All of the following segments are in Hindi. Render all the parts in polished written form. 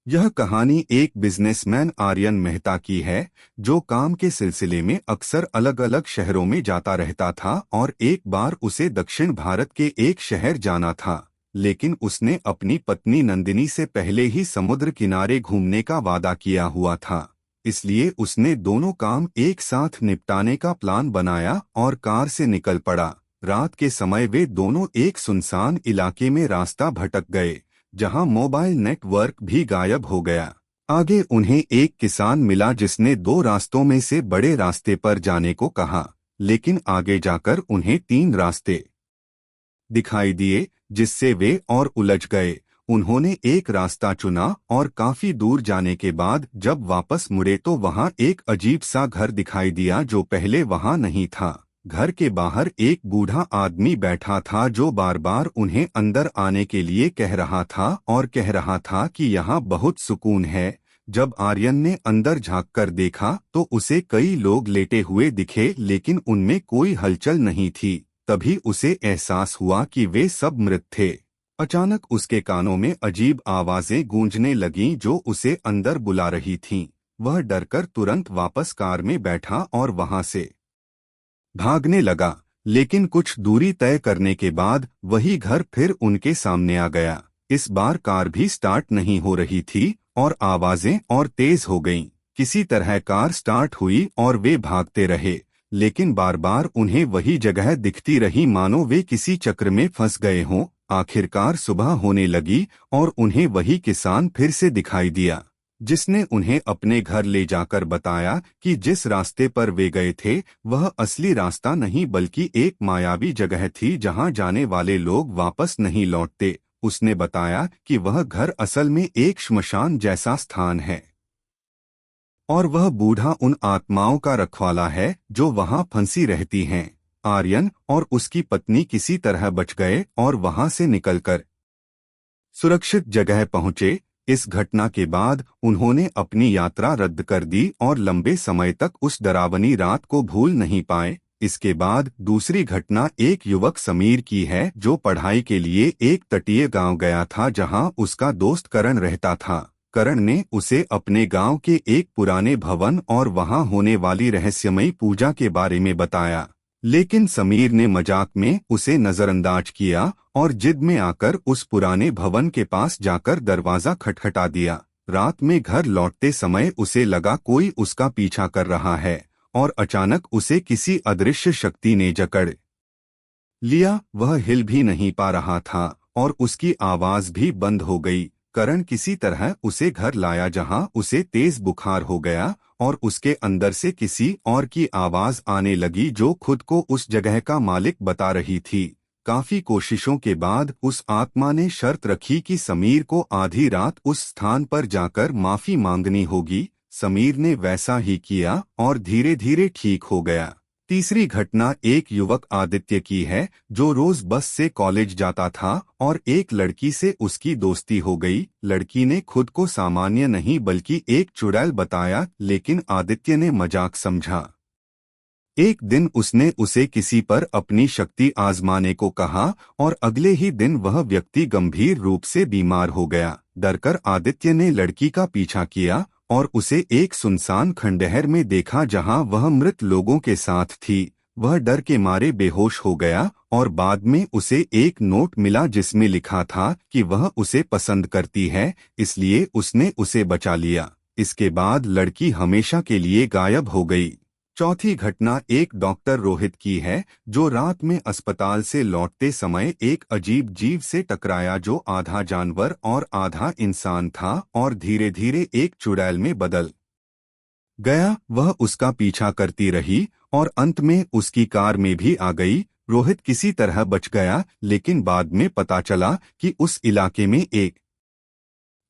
यह कहानी एक बिजनेसमैन आर्यन मेहता की है जो काम के सिलसिले में अक्सर अलग अलग शहरों में जाता रहता था और एक बार उसे दक्षिण भारत के एक शहर जाना था। लेकिन उसने अपनी पत्नी नंदिनी से पहले ही समुद्र किनारे घूमने का वादा किया हुआ था। इसलिए उसने दोनों काम एक साथ निपटाने का प्लान बनाया और कार से निकल पड़ा। रात के समय वे दोनों एक सुनसान इलाके में रास्ता भटक गए जहां मोबाइल नेटवर्क भी गायब हो गया। आगे उन्हें एक किसान मिला जिसने दो रास्तों में से बड़े रास्ते पर जाने को कहा, लेकिन आगे जाकर उन्हें तीन रास्ते दिखाई दिए जिससे वे और उलझ गए। उन्होंने एक रास्ता चुना और काफी दूर जाने के बाद जब वापस मुड़े तो वहां एक अजीब सा घर दिखाई दिया जो पहले वहां नहीं था। घर के बाहर एक बूढ़ा आदमी बैठा था जो बार बार उन्हें अंदर आने के लिए कह रहा था और कह रहा था कि यहाँ बहुत सुकून है। जब आर्यन ने अंदर झांककर देखा तो उसे कई लोग लेटे हुए दिखे लेकिन उनमें कोई हलचल नहीं थी। तभी उसे एहसास हुआ कि वे सब मृत थे। अचानक उसके कानों में अजीब आवाजें गूंजने लगीं जो उसे अंदर बुला रही थीं। वह डरकर तुरंत वापस कार में बैठा और वहां से भागने लगा, लेकिन कुछ दूरी तय करने के बाद वही घर फिर उनके सामने आ गया। इस बार कार भी स्टार्ट नहीं हो रही थी और आवाजें और तेज हो गईं। किसी तरह कार स्टार्ट हुई और वे भागते रहे, लेकिन बार बार उन्हें वही जगह दिखती रही मानो वे किसी चक्र में फंस गए हों। आखिरकार सुबह होने लगी और उन्हें वही किसान फिर से दिखाई दिया जिसने उन्हें अपने घर ले जाकर बताया कि जिस रास्ते पर वे गए थे वह असली रास्ता नहीं बल्कि एक मायावी जगह थी जहां जाने वाले लोग वापस नहीं लौटते। उसने बताया कि वह घर असल में एक श्मशान जैसा स्थान है और वह बूढ़ा उन आत्माओं का रखवाला है जो वहां फंसी रहती हैं। आर्यन और उसकी पत्नी किसी तरह बच गए और वहां से निकलकर सुरक्षित जगह पहुंचे। इस घटना के बाद उन्होंने अपनी यात्रा रद्द कर दी और लंबे समय तक उस डरावनी रात को भूल नहीं पाए। इसके बाद दूसरी घटना एक युवक समीर की है जो पढ़ाई के लिए एक तटीय गांव गया था जहां उसका दोस्त करण रहता था। करण ने उसे अपने गांव के एक पुराने भवन और वहां होने वाली रहस्यमयी पूजा के बारे में बताया, लेकिन समीर ने मजाक में उसे नजरअंदाज किया और जिद में आकर उस पुराने भवन के पास जाकर दरवाजा खटखटा दिया। रात में घर लौटते समय उसे लगा कोई उसका पीछा कर रहा है और अचानक उसे किसी अदृश्य शक्ति ने जकड़ लिया। वह हिल भी नहीं पा रहा था और उसकी आवाज भी बंद हो गई। करण किसी तरह उसे घर लाया जहां उसे तेज बुखार हो गया और उसके अंदर से किसी और की आवाज आने लगी जो खुद को उस जगह का मालिक बता रही थी। काफी कोशिशों के बाद उस आत्मा ने शर्त रखी कि समीर को आधी रात उस स्थान पर जाकर माफी मांगनी होगी। समीर ने वैसा ही किया और धीरे धीरे ठीक हो गया। तीसरी घटना एक युवक आदित्य की है जो रोज बस से कॉलेज जाता था और एक लड़की से उसकी दोस्ती हो गई। लड़की ने खुद को सामान्य नहीं बल्कि एक चुड़ैल बताया, लेकिन आदित्य ने मजाक समझा। एक दिन उसने उसे किसी पर अपनी शक्ति आजमाने को कहा और अगले ही दिन वह व्यक्ति गंभीर रूप से बीमार हो गया। डरकर आदित्य ने लड़की का पीछा किया और उसे एक सुनसान खंडहर में देखा जहां वह मृत लोगों के साथ थी। वह डर के मारे बेहोश हो गया और बाद में उसे एक नोट मिला जिसमें लिखा था कि वह उसे पसंद करती है, इसलिए उसने उसे बचा लिया। इसके बाद लड़की हमेशा के लिए गायब हो गई। चौथी घटना एक डॉक्टर रोहित की है जो रात में अस्पताल से लौटते समय एक अजीब जीव से टकराया जो आधा जानवर और आधा इंसान था और धीरे धीरे एक चुड़ैल में बदल गया। वह उसका पीछा करती रही और अंत में उसकी कार में भी आ गई। रोहित किसी तरह बच गया, लेकिन बाद में पता चला कि उस इलाके में एक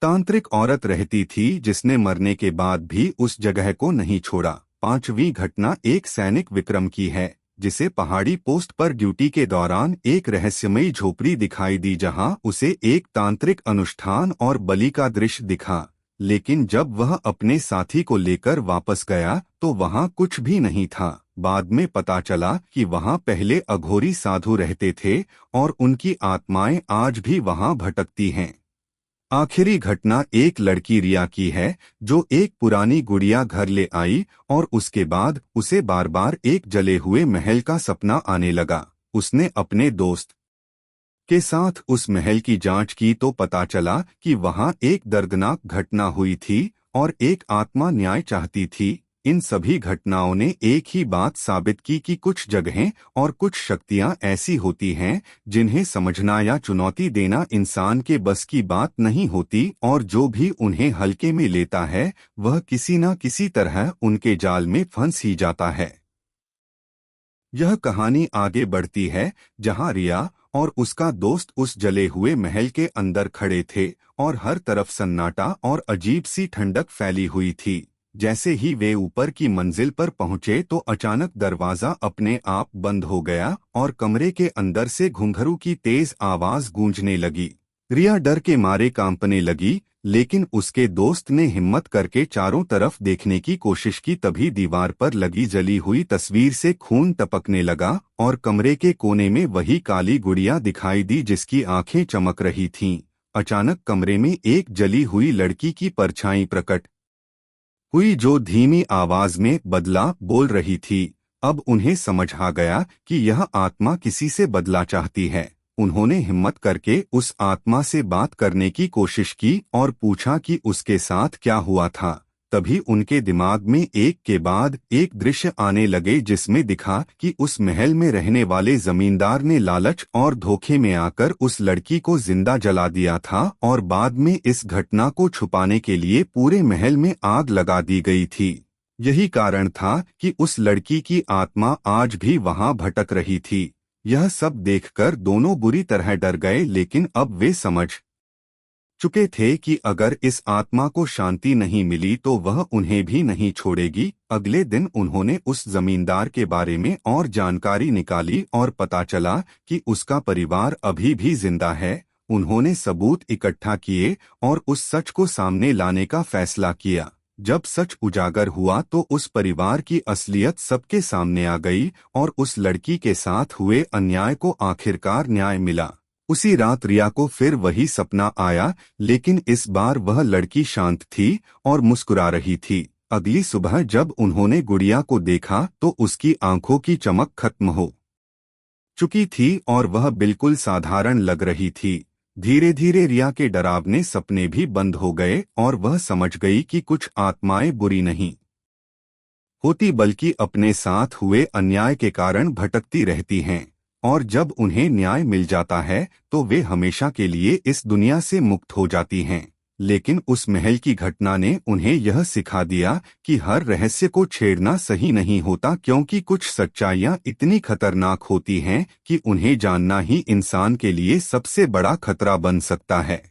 तांत्रिक औरत रहती थी जिसने मरने के बाद भी उस जगह को नहीं छोड़ा। पांचवी घटना एक सैनिक विक्रम की है जिसे पहाड़ी पोस्ट पर ड्यूटी के दौरान एक रहस्यमयी झोपड़ी दिखाई दी जहां उसे एक तांत्रिक अनुष्ठान और बलि का दृश्य दिखा, लेकिन जब वह अपने साथी को लेकर वापस गया तो वहां कुछ भी नहीं था। बाद में पता चला कि वहां पहले अघोरी साधु रहते थे और उनकी आत्माएं आज भी वहां भटकती हैं। आखिरी घटना एक लड़की रिया की है, जो एक पुरानी गुड़िया घर ले आई और उसके बाद उसे बार बार एक जले हुए महल का सपना आने लगा। उसने अपने दोस्त के साथ उस महल की जांच की तो पता चला कि वहां एक दर्दनाक घटना हुई थी और एक आत्मा न्याय चाहती थी। इन सभी घटनाओं ने एक ही बात साबित की कि कुछ जगहें और कुछ शक्तियां ऐसी होती हैं जिन्हें समझना या चुनौती देना इंसान के बस की बात नहीं होती, और जो भी उन्हें हल्के में लेता है वह किसी न किसी तरह उनके जाल में फंस ही जाता है। यह कहानी आगे बढ़ती है जहां रिया और उसका दोस्त उस जले हुए महल के अंदर खड़े थे और हर तरफ सन्नाटा और अजीब सी ठंडक फैली हुई थी। जैसे ही वे ऊपर की मंजिल पर पहुंचे तो अचानक दरवाजा अपने आप बंद हो गया और कमरे के अंदर से घुंघरू की तेज आवाज गूंजने लगी। रिया डर के मारे कांपने लगी, लेकिन उसके दोस्त ने हिम्मत करके चारों तरफ देखने की कोशिश की। तभी दीवार पर लगी जली हुई तस्वीर से खून टपकने लगा और कमरे के कोने में वही काली गुड़िया दिखाई दी जिसकी आंखें चमक रही थीं। अचानक कमरे में एक जली हुई लड़की की परछाई प्रकट हुई जो धीमी आवाज में बदला बोल रही थी। अब उन्हें समझ आ गया कि यह आत्मा किसी से बदला चाहती है। उन्होंने हिम्मत करके उस आत्मा से बात करने की कोशिश की और पूछा कि उसके साथ क्या हुआ था। तभी उनके दिमाग में एक के बाद एक दृश्य आने लगे जिसमें दिखा कि उस महल में रहने वाले जमींदार ने लालच और धोखे में आकर उस लड़की को जिंदा जला दिया था और बाद में इस घटना को छुपाने के लिए पूरे महल में आग लगा दी गई थी। यही कारण था कि उस लड़की की आत्मा आज भी वहां भटक रही थी। यह सब देखकर दोनों बुरी तरह डर गए, लेकिन अब वे समझ चुके थे कि अगर इस आत्मा को शांति नहीं मिली तो वह उन्हें भी नहीं छोड़ेगी। अगले दिन उन्होंने उस जमींदार के बारे में और जानकारी निकाली और पता चला कि उसका परिवार अभी भी जिंदा है। उन्होंने सबूत इकट्ठा किए और उस सच को सामने लाने का फैसला किया। जब सच उजागर हुआ तो उस परिवार की असलियत सबके सामने आ गई और उस लड़की के साथ हुए अन्याय को आखिरकार न्याय मिला। उसी रात रिया को फिर वही सपना आया, लेकिन इस बार वह लड़की शांत थी और मुस्कुरा रही थी। अगली सुबह जब उन्होंने गुड़िया को देखा तो उसकी आंखों की चमक खत्म हो चुकी थी और वह बिल्कुल साधारण लग रही थी। धीरे धीरे रिया के डरावने सपने भी बंद हो गए और वह समझ गई कि कुछ आत्माएं बुरी नहीं होती बल्कि अपने साथ हुए अन्याय के कारण भटकती रहती हैं, और जब उन्हें न्याय मिल जाता है तो वे हमेशा के लिए इस दुनिया से मुक्त हो जाती हैं। लेकिन उस महल की घटना ने उन्हें यह सिखा दिया कि हर रहस्य को छेड़ना सही नहीं होता, क्योंकि कुछ सच्चाइयां इतनी खतरनाक होती हैं कि उन्हें जानना ही इंसान के लिए सबसे बड़ा खतरा बन सकता है।